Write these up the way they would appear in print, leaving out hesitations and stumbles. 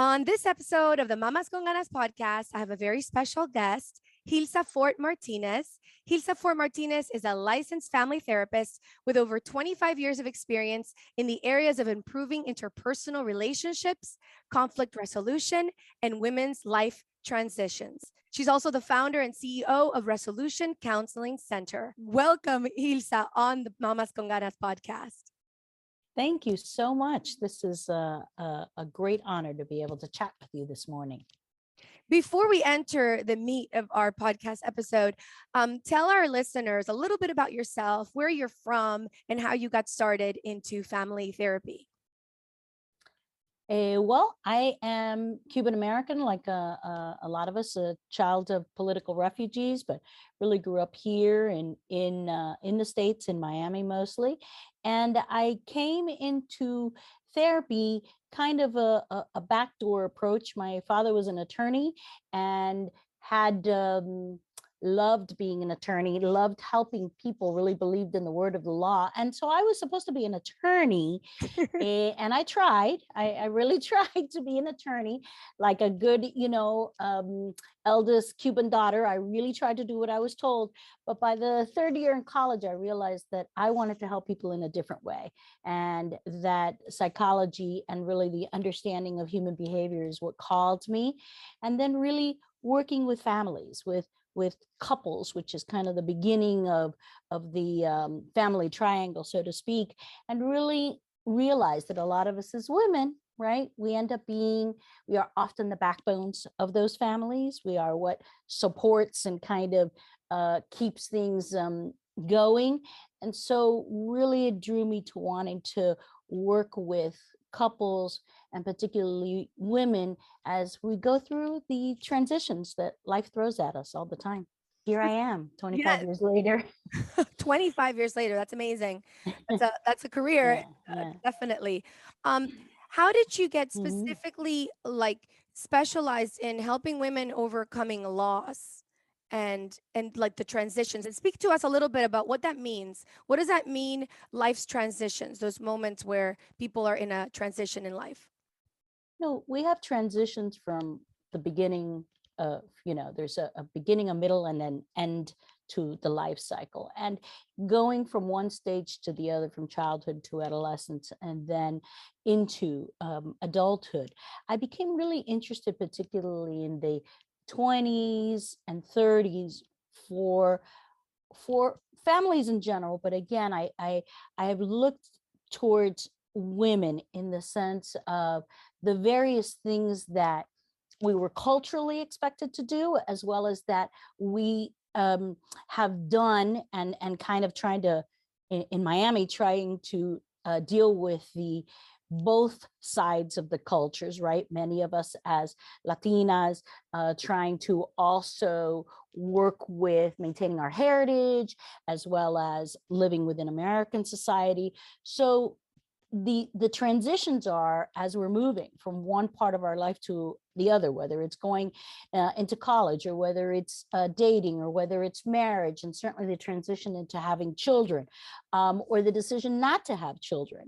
On this episode of the Mamas Con Ganas podcast, I have a very special guest, Gilza Fort-Martinez. Gilza Fort-Martinez is a licensed family therapist with over 25 years of experience in the areas of improving interpersonal relationships, conflict resolution, and women's life transitions. She's also the founder and CEO of Resolution Counseling Center. Welcome, Gilza, on the Mamas Con Ganas podcast. Thank you so much. This is a great honor to be able to chat with you this morning. Before we enter the meat of our podcast episode, tell our listeners a little bit about yourself, where you're from, and how you got started into family therapy. Well, I am Cuban American, like a lot of us, a child of political refugees, but really grew up here in the States, in Miami mostly. And I came into therapy kind of a backdoor approach. My father was an attorney and had loved being an attorney, loved helping people, really believed in the word of the law. And so I was supposed to be an attorney. And I tried. I really tried to be an attorney, like a good, eldest Cuban daughter. I really tried to do what I was told. But by the third year in college, I realized that I wanted to help people in a different way, and that psychology and really the understanding of human behavior is what called me. And then really working with families, with couples, which is kind of the beginning of the family triangle, so to speak, and really realize that a lot of us as women, right, we are often the backbones of those families. We are what supports and kind of keeps things going. And so really it drew me to wanting to work with couples and particularly women as we go through the transitions that life throws at us all the time. Here I am 25 years later. 25 years later. That's amazing. That's a career. Definitely. How did you get specifically specialized in helping women overcoming loss and like the transitions? And speak to us a little bit about what that means. What does that mean, life's transitions, those moments where people are in a transition in life? No, we have transitions from the beginning of, there's a beginning, a middle, and then end to the life cycle. And going from one stage to the other, from childhood to adolescence, and then into adulthood, I became really interested, particularly in the 20s and 30s for families in general. But again, I have looked towards women in the sense of the various things that we were culturally expected to do, as well as that we have done and kind of trying to, in Miami, trying to deal with the both sides of the cultures, right? Many of us as Latinas trying to also work with maintaining our heritage, as well as living within American society. So the transitions are as we're moving from one part of our life to the other, whether it's going into college, or whether it's dating, or whether it's marriage, and certainly the transition into having children, or the decision not to have children.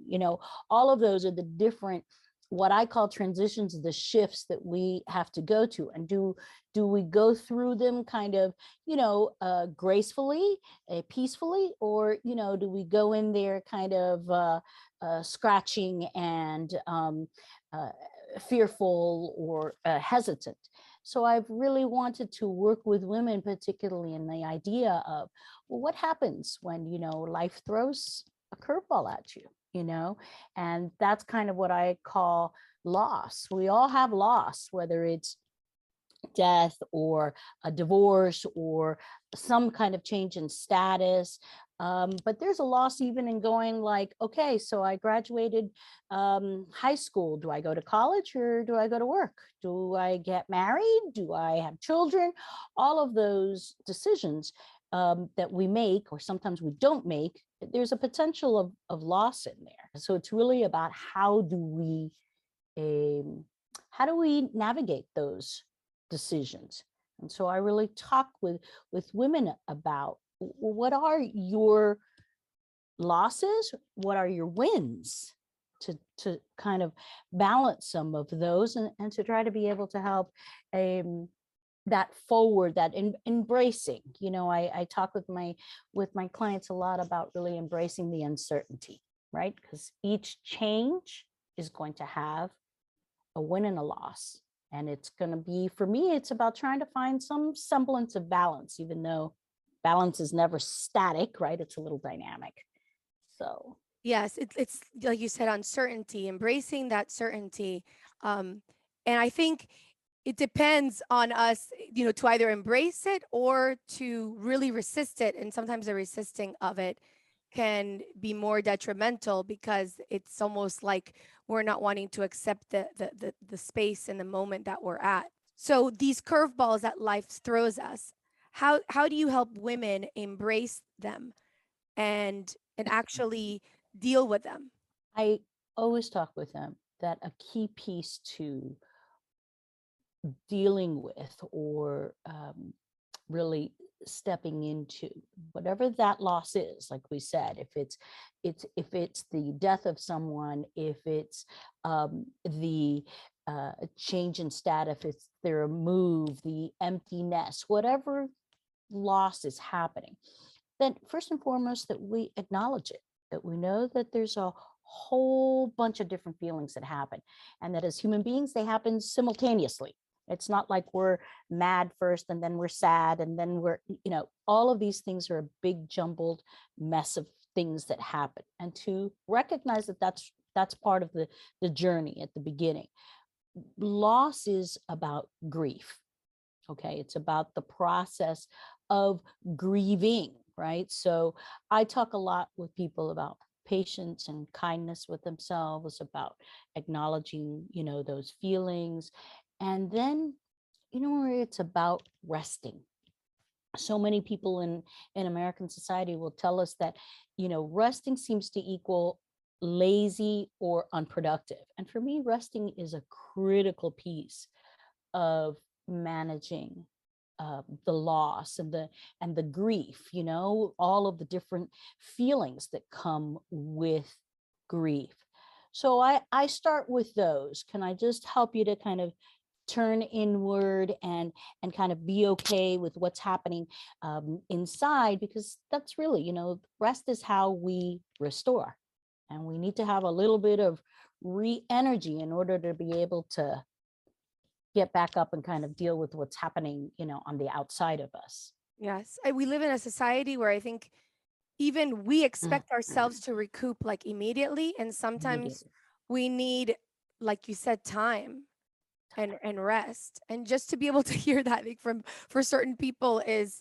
All of those are the different, what I call transitions, the shifts that we have to go to. And do we go through them kind of, gracefully, peacefully, or, do we go in there kind of scratching and fearful or hesitant? So I've really wanted to work with women, particularly in the idea of, well, what happens when, life throws a curveball at you? And that's kind of what I call loss. We all have loss, whether it's death or a divorce or some kind of change in status. But there's a loss even in going like, okay, so I graduated high school. Do I go to college or do I go to work? Do I get married? Do I have children? All of those decisions that we make, or sometimes we don't make, there's a potential of loss in there. So it's really about how do we navigate those decisions. And so I really talk with women about, what are your losses? What are your wins? to kind of balance some of those, and to try to be able to help that forward, that embracing. I talk with my clients a lot about really embracing the uncertainty, right? Because each change is going to have a win and a loss. And it's going to be, for me, it's about trying to find some semblance of balance, even though balance is never static, right? It's a little dynamic. So Yes, it's like you said, uncertainty, embracing that certainty. And I think it depends on us, to either embrace it or to really resist it. And sometimes the resisting of it can be more detrimental, because it's almost like we're not wanting to accept the space and the moment that we're at. So these curveballs that life throws us, how do you help women embrace them and actually deal with them? I always talk with them that a key piece to dealing with, or really stepping into whatever that loss is, like we said, if it's the death of someone, if it's the change in status, if it's their move, the empty nest, whatever loss is happening, then first and foremost that we acknowledge it, that we know that there's a whole bunch of different feelings that happen, and that as human beings they happen simultaneously. It's not like we're mad first and then we're sad and then we're, all of these things are a big jumbled mess of things that happen. And to recognize that that's part of the journey at the beginning. Loss is about grief. Okay, it's about the process of grieving, right? So I talk a lot with people about patience and kindness with themselves, about acknowledging, those feelings. And then, it's about resting. So many people in American society will tell us that, resting seems to equal lazy or unproductive. And for me, resting is a critical piece of managing the loss and the grief, all of the different feelings that come with grief. So I start with those. Can I just help you to kind of turn inward and kind of be okay with what's happening inside? Because that's really, rest is how we restore, and we need to have a little bit of re-energy in order to be able to get back up and kind of deal with what's happening, on the outside of us. Yes, we live in a society where I think even we expect ourselves to recoup like immediately, and sometimes we need, like you said, time and rest. And just to be able to hear that, like, for certain people is,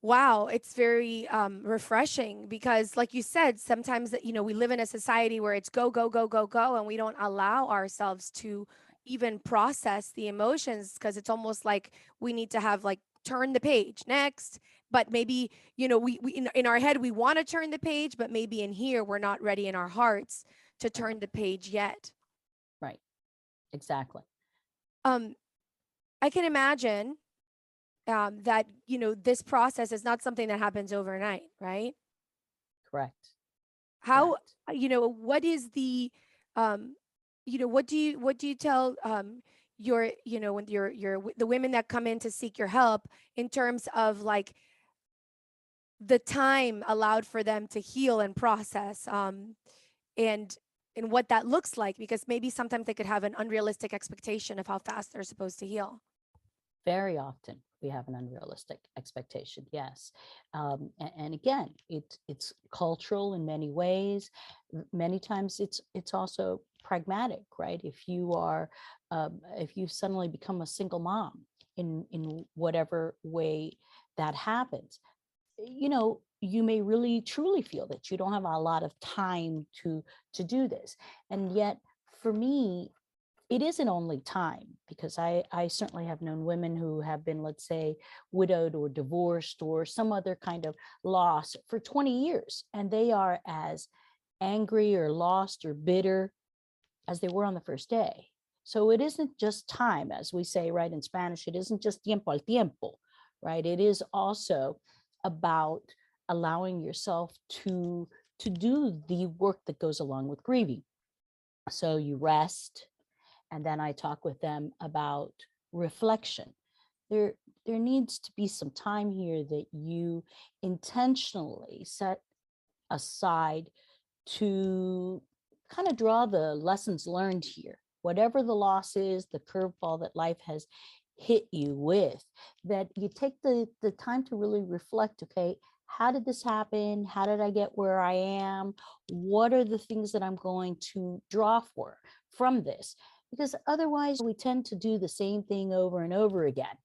wow, it's very refreshing, because like you said, sometimes that, we live in a society where it's go go go go go, and we don't allow ourselves to even process the emotions, because it's almost like we need to have like turn the page next. But maybe, we in our head we want to turn the page, but maybe in here we're not ready in our hearts to turn the page yet. Right. Exactly. I can imagine that, this process is not something that happens overnight, right? Correct. How, Correct. What is the, what do you tell your, when the women that come in to seek your help, in terms of like the time allowed for them to heal and process, and what that looks like, because maybe sometimes they could have an unrealistic expectation of how fast they're supposed to heal. Very often we have an unrealistic expectation, yes. And again, it's cultural in many ways. Many times it's also pragmatic, right? If you suddenly become a single mom in whatever way that happens, you may really truly feel that you don't have a lot of time to do this. And yet for me, it isn't only time, because I certainly have known women who have been, let's say, widowed or divorced or some other kind of loss for 20 years, and they are as angry or lost or bitter as they were on the first day. So it isn't just time, as we say, right, in Spanish. It isn't just tiempo al tiempo, right? It is also about allowing yourself to do the work that goes along with grieving. So you rest, and then I talk with them about reflection. There, there needs to be some time here that you intentionally set aside to kind of draw the lessons learned here. Whatever the loss is, the curveball that life has hit you with, that you take the time to really reflect, okay, how did this happen? How did I get where I am? What are the things that I'm going to draw for from this? Because otherwise, we tend to do the same thing over and over again,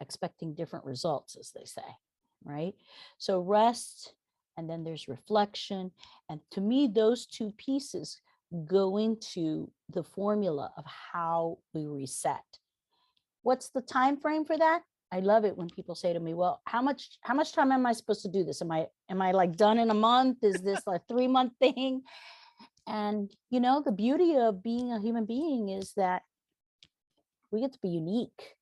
expecting different results, as they say, right? So rest, and then there's reflection. And to me, those two pieces go into the formula of how we reset. What's the time frame for that? I love it when people say to me, well, how much time am I supposed to do this? Am I like done in a month? Is this a 3-month thing? And the beauty of being a human being is that we get to be unique,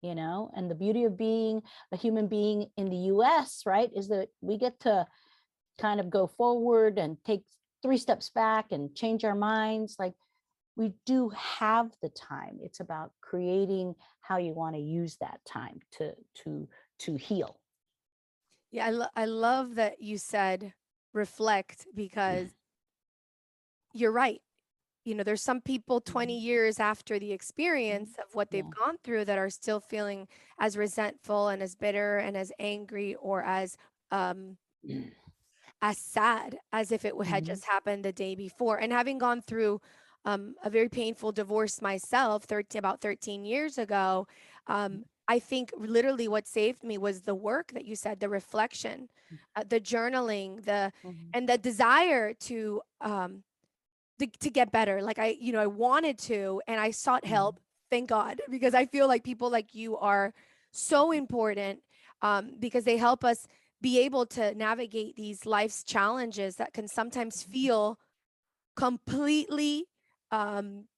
and the beauty of being a human being in the US, right, is that we get to kind of go forward and take 3 steps back and change our minds. Like, we do have the time. It's about creating how you want to use that time to heal. Yeah, I love that you said reflect, because you're right. There's some people 20 years after the experience of what they've Yeah. gone through that are still feeling as resentful and as bitter and as angry, or um as sad as if it had Mhm. just happened the day before. And having gone through a very painful divorce myself, about 13 years ago, I think literally what saved me was the work that you said, the reflection, the journaling, Mhm. and the desire to get better. Like I wanted to, and I sought Mhm. help. Thank God, because I feel like people like you are so important, because they help us be able to navigate these life's challenges that can sometimes feel completely, um,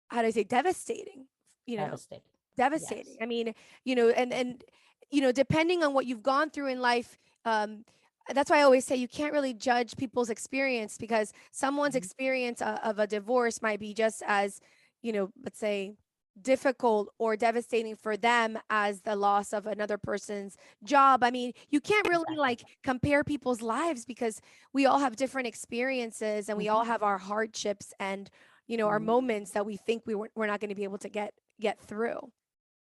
how do I say, devastating. You know, Devastated. devastating. Yes. I mean, and depending on what you've gone through in life, um, that's why I always say you can't really judge people's experience, because someone's Mhm. experience of a divorce might be just as, let's say, difficult or devastating for them as the loss of another person's job. I mean, you can't really Exactly. like compare people's lives, because we all have different experiences, and we all Mhm. have our hardships and our Mhm. moments that we think we're not going to be able to get through.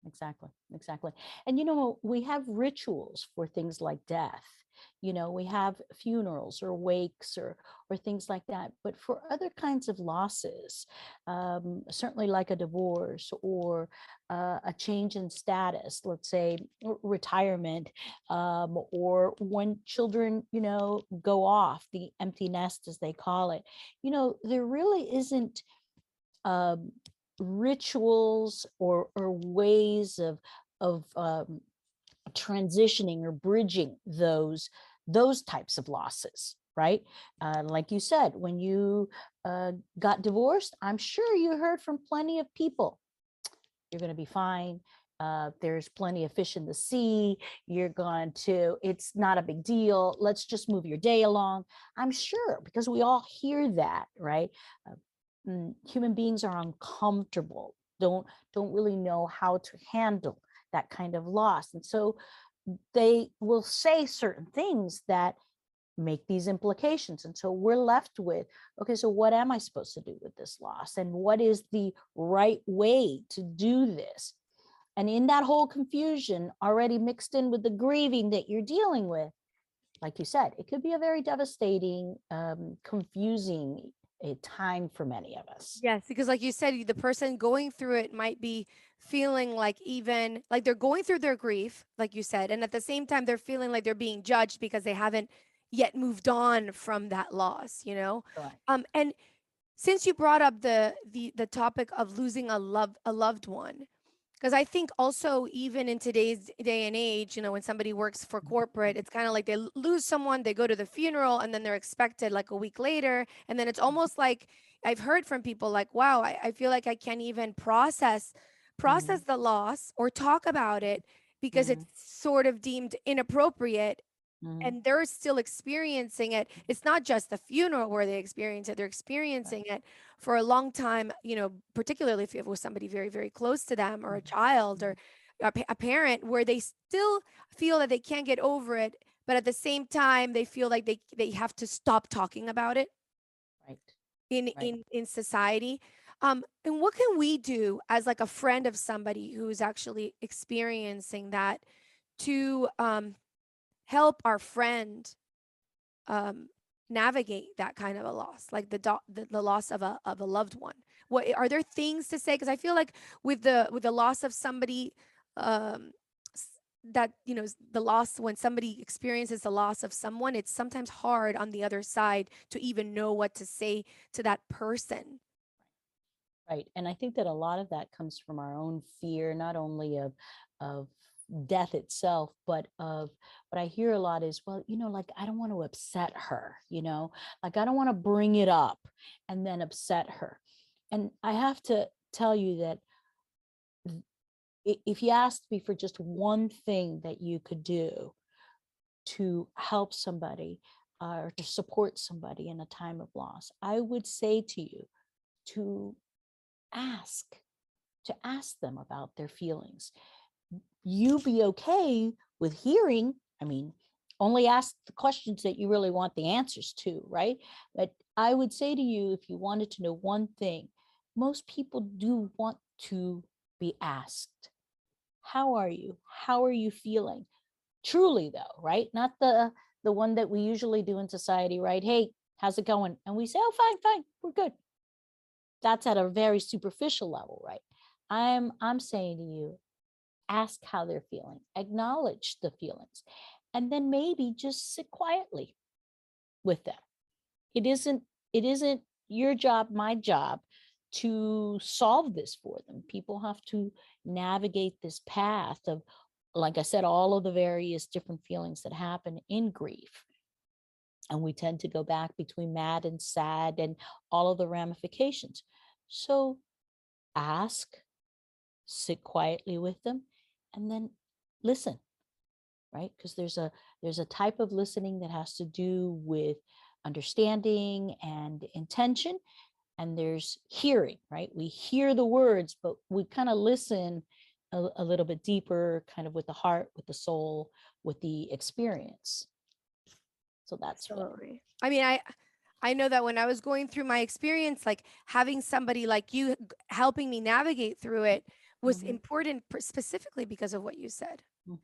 Exactly, exactly. And we have rituals for things like death. We have funerals or wakes or things like that. But for other kinds of losses, certainly like a divorce or a change in status, let's say retirement, or when children, go off, the empty nest, as they call it, there really isn't um, rituals or ways of transitioning or bridging those types of losses, right? Like you said, when you got divorced, I'm sure you heard from plenty of people, you're going to be fine. There's plenty of fish in the sea. It's not a big deal. Let's just move your day along. I'm sure, because we all hear that, right? Human beings are uncomfortable, don't really know how to handle that kind of loss, and so they will say certain things that make these implications. And so we're left with, okay, so what am I supposed to do with this loss, and what is the right way to do this? And in that whole confusion, already mixed in with the grieving that you're dealing with, like you said, it could be a very devastating, confusing a time for many of us. Yes, because like you said, the person going through it might be feeling like, even like they're going through their grief, like you said, and at the same time they're feeling like they're being judged because they haven't yet moved on from that loss. Correct. And since you brought up the topic of losing a loved one, because I think also, even in today's day and age, when somebody works for corporate, it's kind of like they lose someone, they go to the funeral, and then they're expected like a week later. And then it's almost like I've heard from people like, wow, I feel like I can't even process Mhm. the loss or talk about it, because it's Mhm. sort of deemed inappropriate Mhm. and they're still experiencing it. It's not just the funeral where they experience it, they're Right. experiencing it for a long time, particularly if it was somebody very, very close to them, or a Mhm. child, or Mhm. a parent, where they still feel that they can't get over it, but at the same time they feel like they have to stop talking about it Right. in Right. society. And what can we do as like a friend of somebody who's actually experiencing that, to help our friend um, navigate that kind of a loss, like the loss of a loved one? What are there things to say? Because I feel like with the loss of somebody, um, that the loss, when somebody experiences the loss of someone, it's sometimes hard on the other side to even know what to say to that person. Right. And I think that a lot of that comes from our own fear, not only of death itself, but of what I hear a lot is, well, like I don't want to upset her, like I don't want to bring it up and then upset her. And I have to tell you that if you asked me for just one thing that you could do to help somebody or to support somebody in a time of loss, I would say to you to ask ask them about their feelings. You be okay with hearing. I mean, only ask the questions that you really want the answers to, right? But I would say to you, if you wanted to know one thing, most people do want to be asked, how are you? How are you feeling? Truly though, right? Not the one that we usually do in society, right? Hey, how's it going? And we say, oh, fine, fine, we're good. That's at a very superficial level, right? I'm saying to you, ask how they're feeling, acknowledge the feelings, and then maybe just sit quietly with them. It isn't your job, my job, to solve this for them. People have to navigate this path of, like I said, all of the various different feelings that happen in grief. And we tend to go back between mad and sad and all of the ramifications. So ask, sit quietly with them, and then listen, right? Because there's a type of listening that has to do with understanding and intention, and there's hearing, right? We hear the words, but we kind of listen a little bit deeper, kind of with the heart, with the soul, with the experience. So that's what. Absolutely. I mean, I know that when I was going through my experience, like having somebody like you helping me navigate through it was Mhm, important, specifically because of what you said. mhm.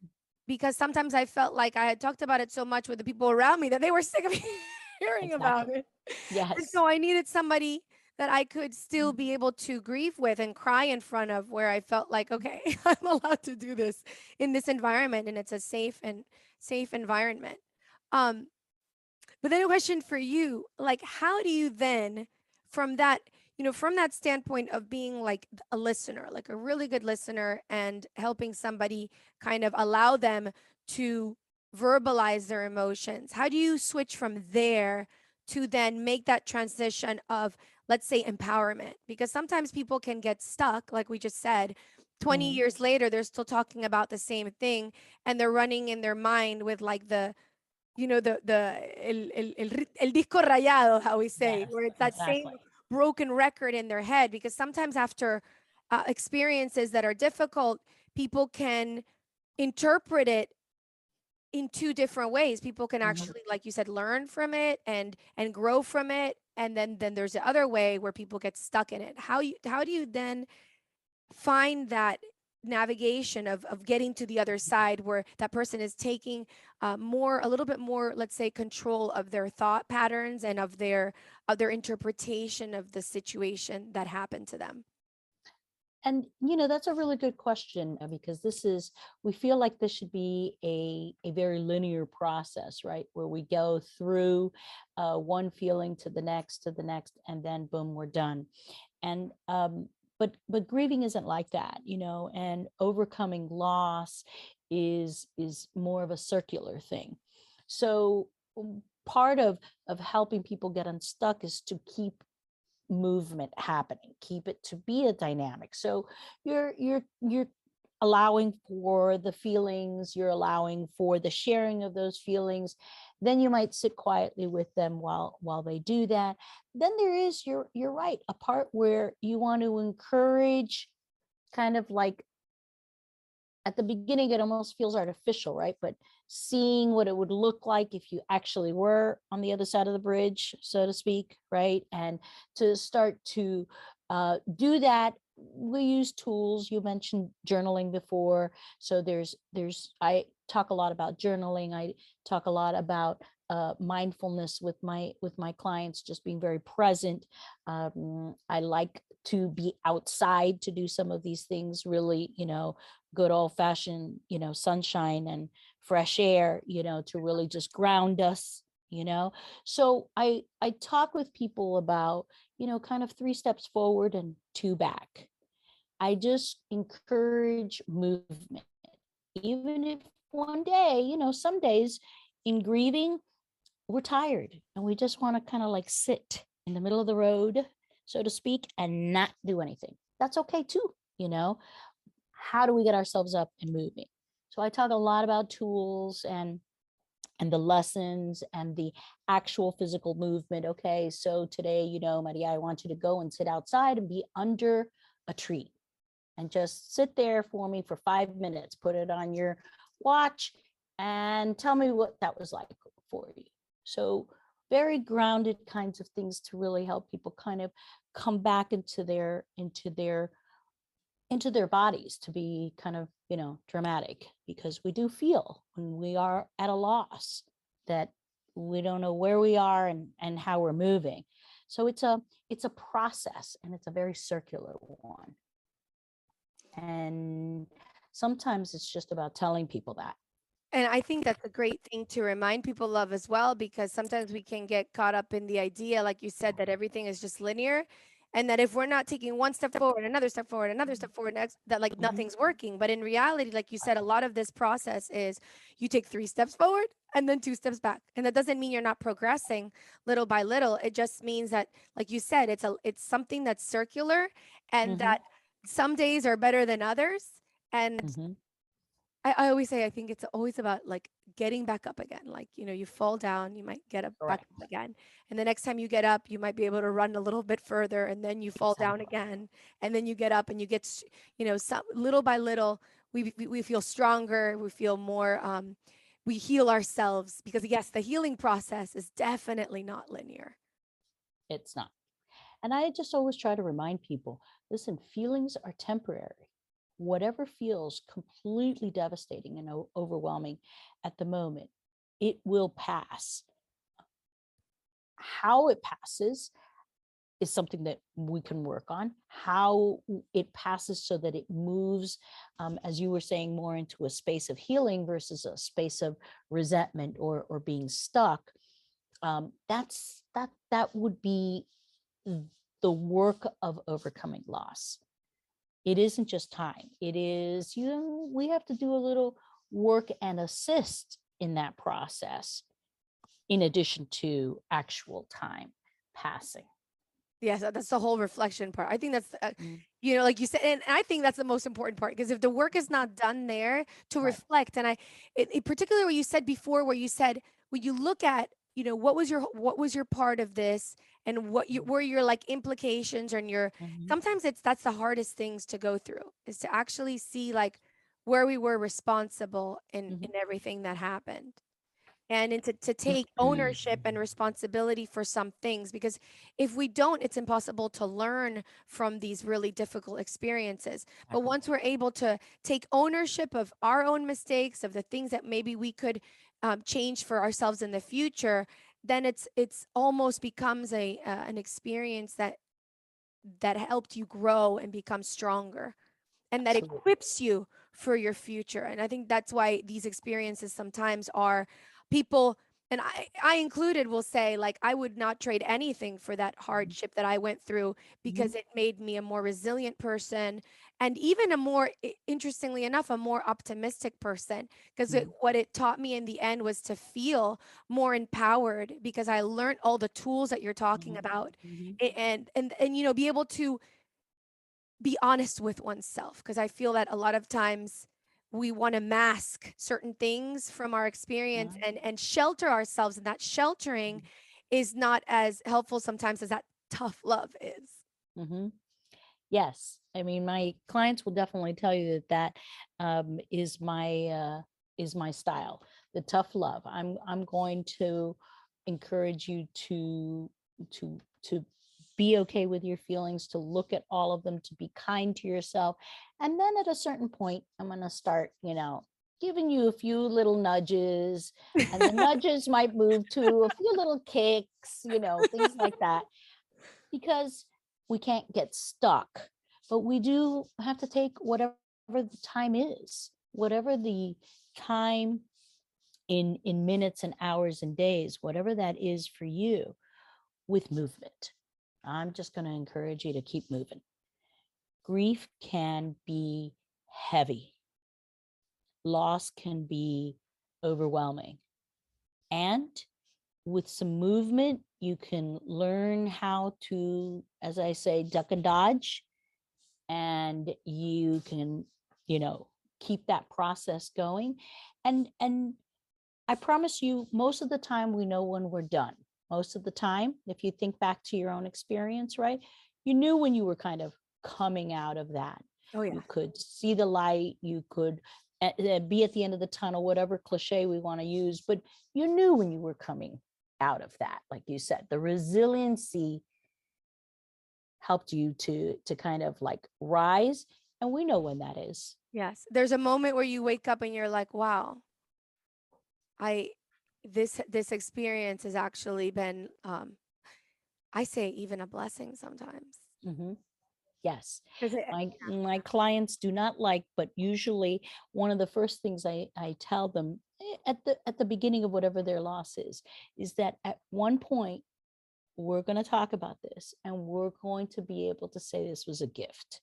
Because sometimes I felt like I had talked about it so much with the people around me that they were sick of hearing about Exactly. it. And Yes. so I needed somebody that I could still be able to grieve with and cry in front of, where I felt like, okay, I'm allowed to do this in this environment, and it's a safe environment. Um, but then a question for you, like, how do you then, from that, from that standpoint of being like a listener, like a really good listener, and helping somebody kind of allow them to verbalize their emotions, how do you switch from there to then make that transition of, let's say, empowerment? Because sometimes people can get stuck, like we just said, 20 Mhm. years later, they're still talking about the same thing, and they're running in their mind with like el disco rayado, how we say, Yes, where it's that same exactly. broken record in their head. Because sometimes after experiences that are difficult, people can interpret it in two different ways. People can Mhm. actually, like you said, learn from it and grow from it, and then there's the other way where people get stuck in it. How do you then find that navigation of getting to the other side, where that person is taking a little bit more, let's say, control of their thought patterns and of their interpretation of the situation that happened to them? And that's a really good question, because we feel like this should be a very linear process, right? Where we go through one feeling to the next, and then boom, we're done. And but grieving isn't like that, and overcoming loss is more of a circular thing. So part of helping people get unstuck is to keep movement happening, keep it to be a dynamic. So you're allowing for the feelings, you're allowing for the sharing of those feelings, then you might sit quietly with them while they do that. Then there is, you're right, a part where you want to encourage, kind of like, at the beginning it almost feels artificial, right? But seeing what it would look like if you actually were on the other side of the bridge, so to speak, right? And to start to do that, we use tools. You mentioned journaling before, so I talk a lot about journaling. I talk a lot about mindfulness with my clients, just being very present. I like to be outside to do some of these things, really, good old fashioned, sunshine and fresh air, to really just ground us, So I talk with people about, kind of 3 steps forward and 2 back. I just encourage movement. Even if one day, some days in grieving, we're tired and we just want to kind of like sit in the middle of the road, so to speak, and not do anything. That's okay too, How do we get ourselves up and moving? So I talk a lot about tools and the lessons and the actual physical movement. Okay, so today, Maria, I want you to go and sit outside and be under a tree and just sit there for me for 5 minutes. Put it on your watch and tell me what that was like for you. So very grounded kinds of things to really help people kind of come back into their bodies, to be kind of, dramatic, because we do feel when we are at a loss that we don't know where we are and how we're moving. So it's a process, and it's a very circular one. And sometimes it's just about telling people that. And I think that's a great thing to remind people of as well, because sometimes we can get caught up in the idea, like you said, that everything is just linear, and that if we're not taking one step forward, another step forward, another step forward, next, that like nothing's working. But in reality, like you said, a lot of this process is you take 3 steps forward and then 2 steps back. And that doesn't mean you're not progressing little by little. It just means that, like you said, it's something that's circular, and that some days are better than others. And I always say, I think it's always about like getting back up again. Like, you fall down, you might get up back up again. And the next time you get up, you might be able to run a little bit further, and then you fall down again. And then you get up and you get, some little by little, we feel stronger. We feel more, we heal ourselves, because yes, the healing process is definitely not linear. It's not. And I just always try to remind people, listen, feelings are temporary. Whatever feels completely devastating and overwhelming at the moment, it will pass. How it passes is something that we can work on. How it passes so that it moves, as you were saying, more into a space of healing versus a space of resentment or being stuck. That would be the work of overcoming loss. It isn't just time. It is, we have to do a little work and assist in that process, in addition to actual time passing. Yes, that's the whole reflection part. I think that's, like you said, and I think that's the most important part, because if the work is not done there to reflect, and particularly what you said before, where you said, when you look at, what was your part of this, and what were your like implications, and sometimes that's the hardest things to go through, is to actually see like where we were responsible in everything that happened. And to take ownership and responsibility for some things, because if we don't, it's impossible to learn from these really difficult experiences. But once we're able to take ownership of our own mistakes, of the things that maybe we could change for ourselves in the future, then it's almost becomes an experience that helped you grow and become stronger, and that equips you for your future. And I think that's why these experiences sometimes are, people, and I included, will say, like, I would not trade anything for that hardship that I went through, because it made me a more resilient person, and even a more, interestingly enough, a more optimistic person, because what it taught me in the end was to feel more empowered, because I learned all the tools that you're talking about, and be able to be honest with oneself, because I feel that a lot of times we want to mask certain things from our experience Yeah. and shelter ourselves, and that sheltering is not as helpful sometimes as that tough love is. Mm-hmm. Yes, I mean, my clients will definitely tell you that is my style, the tough love. I'm going to encourage you to be okay with your feelings, to look at all of them, to be kind to yourself, and then at a certain point, I'm going to start, giving you a few little nudges, and the nudges might move to a few little kicks, things like that, because we can't get stuck, but we do have to take whatever the time is, whatever the time in minutes and hours and days, whatever that is for you, with movement. I'm just going to encourage you to keep moving. Grief can be heavy. Loss can be overwhelming. And with some movement, you can learn how to, as I say, duck and dodge, and you can, keep that process going. And I promise you, most of the time we know when we're done. Most of the time, if you think back to your own experience, right? You knew when you were kind of coming out of that. Oh yeah. You could see the light, you could be at the end of the tunnel, whatever cliche we want to use, but you knew when you were coming out of that. Like you said, the resiliency helped you to kind of like rise, and we know when that is. Yes. There's a moment where you wake up and you're like, wow, I this experience has actually been I say even a blessing sometimes. Mm-hmm. Yes, Because my clients do not like, but usually one of the first things I tell them at the beginning of whatever their loss is that at one point we're going to talk about this, and we're going to be able to say this was a gift.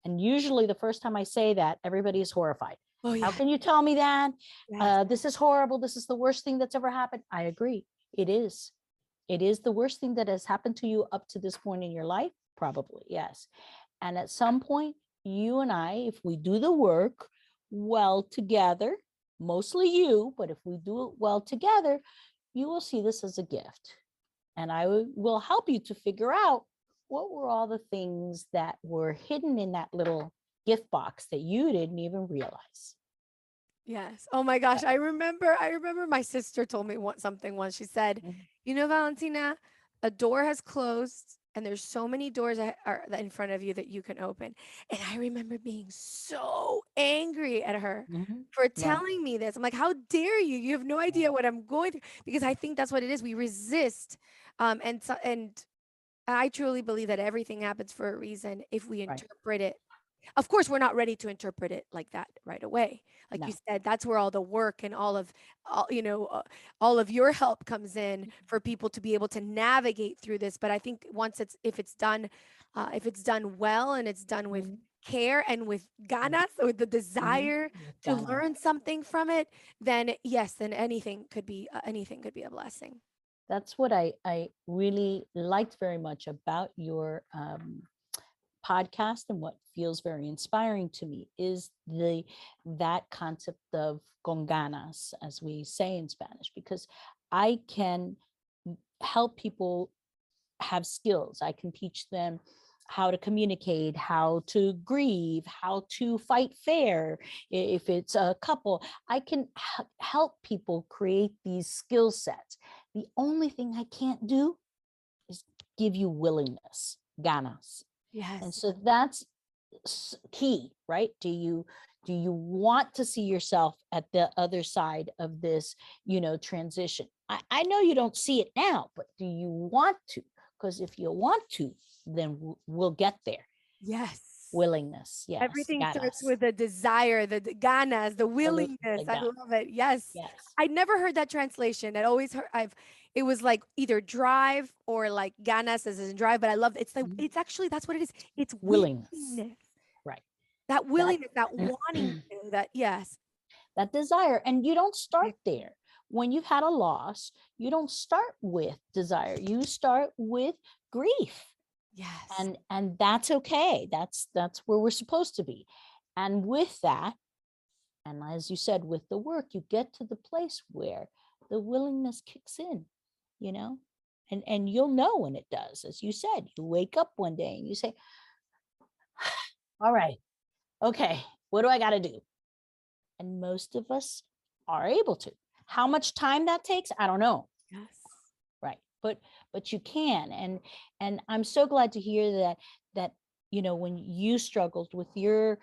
And usually the first time I say that, everybody is horrified. oh How yeah. can you tell me that? Yes. This is horrible. This is the worst thing that's ever happened. I agree. It is. It is the worst thing that has happened to you up to this point in your life. Probably, yes. And at some point, you and I, if we do the work well together, mostly you, but if we do it well together, you will see this as a gift. And I will help you to figure out what were all the things that were hidden in that little gift box that you didn't even realize. Yes. Oh my gosh. I remember my sister told me something once. She said, Mhm. you know, Valentina, a door has closed and there's so many doors that are in front of you that you can open. And I remember being so angry at her Mhm. for Right. telling me this. I'm like, how dare you? You have no idea what I'm going through. Because I think that's what it is. We resist. And I truly believe that everything happens for a reason if we Right. interpret it. Of course, we're not ready to interpret it like that right away. Like you No. said, that's where all the work and all of your help comes in for people to be able to navigate through this. But I think once if it's done well and it's done with Mhm. care and with Mhm. ganas, or the Mhm. desire to Ghana. learn something from it, then yes, then anything could be a blessing. That's what I really liked very much about your podcast, and what feels very inspiring to me is that concept of Gonganas, as we say in Spanish, because I can help people have skills. I can teach them how to communicate, how to grieve, how to fight fair. If it's a couple, I can help people create these skill sets. The only thing I can't do is give you willingness, ganas. And Yes. so that's key, right? Do you want to see yourself at the other side of this, transition? I know you don't see it now, but do you want to? Because if you want to, then we'll get there. Yes. Willingness, yes, Everything starts ganas. with a desire, the ganas, the Absolutely, willingness. I ganas. love it. Yes. Yes. I never heard that translation. It was like either drive or like ganas as in drive, but I love Mhm. it's actually, that's what it is. It's Willingness, willingness. right? That That willingness, that wanting to, that, yes. that desire. And you don't start there. When you've had a loss, you don't start with desire. You start with grief. Yes. And that's okay. That's where we're supposed to be. And with that, and as you said, with the work, you get to the place where the willingness kicks in, you know, and you'll know when it does. As you said, you wake up one day and you say, all right, okay, what do I got to do? And most of us are able to. How much time that takes, I don't know. Yes. Right. But you can. And I'm so glad to hear that you know, when you struggled with your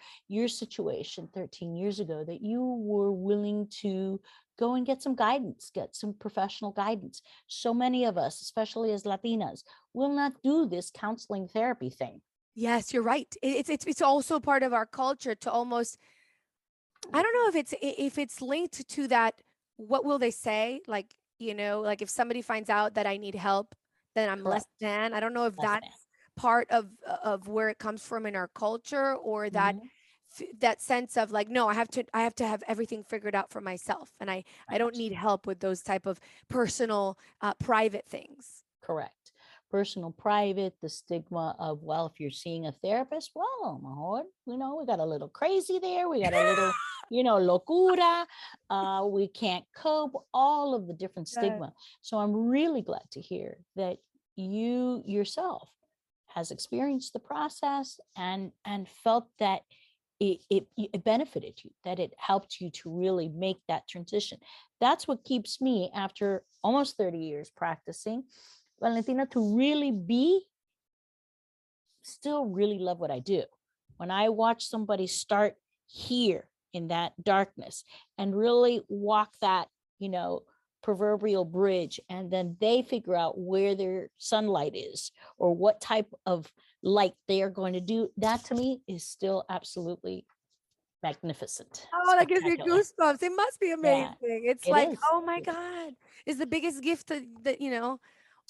situation 13 years ago, that you were willing to go and get some guidance, get some professional guidance. So many of us, especially as Latinas, will not do this counseling therapy thing. Yes, you're right. It's also part of our culture to almost, I don't know if it's linked to that, what will they say? Like, like if somebody finds out that I need help, then I'm less Correct. than. I don't know if Less than. that's part of where it comes from in our culture, or that Mhm. that sense of like, no, I have to have everything figured out for myself, and I don't Right. need help with those type of personal private things. Correct. Personal, private, the stigma of, well, if you're seeing a therapist, well, mejor, you know, we got a little crazy there. We got a little, you know, locura. We can't cope, all of the different Yes. stigma. So I'm really glad to hear that you yourself has experienced the process and felt that it benefited you, that it helped you to really make that transition. That's what keeps me, after almost 30 years practicing, Valentina, to really be, still really love what I do. When I watch somebody start here in that darkness and really walk that, you know, proverbial bridge, and then they figure out where their sunlight is or what type of light they are going to do, that to me is still absolutely magnificent, Oh, that gives me spectacular. goosebumps. It must be Yeah, amazing. It's it like, is. oh my God, it's the biggest gift that. It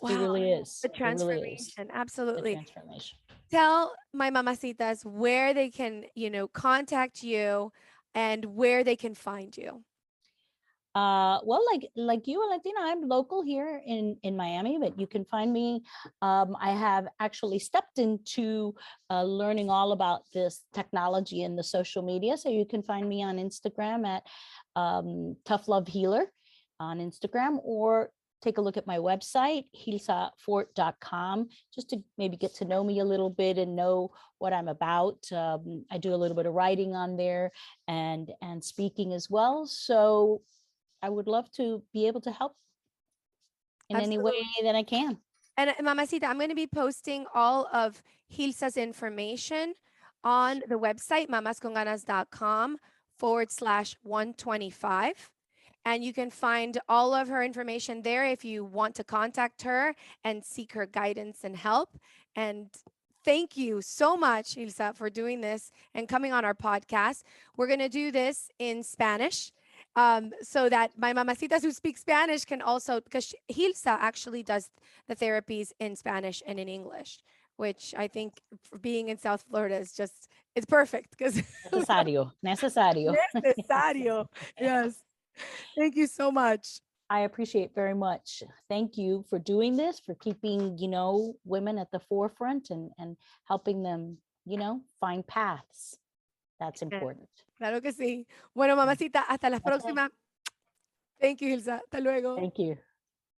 Wow, really is. the It really is. transformation. The Absolutely. transformation. Tell my mamacitas where they can, contact you and where they can find you. Well, like you, Valentina, I'm local here in Miami, but you can find me. I have actually stepped into learning all about this technology and the social media, so you can find me on Instagram at Tough Love Healer on Instagram, or take a look at my website, gilzafort.com, just to maybe get to know me a little bit and know what I'm about. I do a little bit of writing on there and speaking as well. So I would love to be able to help in any way Absolutely. that I can. And mamacita, I'm going to be posting all of Gilza's information on the website, mamasconganas.com/125. And you can find all of her information there if you want to contact her and seek her guidance and help. And thank you so much, Gilza, for doing this and coming on our podcast. We're going to do this in Spanish, so that my mamacitas who speak Spanish can also, because Gilza actually does the therapies in Spanish and in English, which I think for being in South Florida is just, it's perfect because Necesario, necesario. necesario. Yes. Thank you so much. I appreciate very much. Thank you for doing this, for keeping, you know, women at the forefront and helping them, you know, find paths. That's Eh, important. Claro que sí. Bueno, mamacita, hasta la Okay. próxima. Thank you, Hilsa. Hasta luego. Thank you.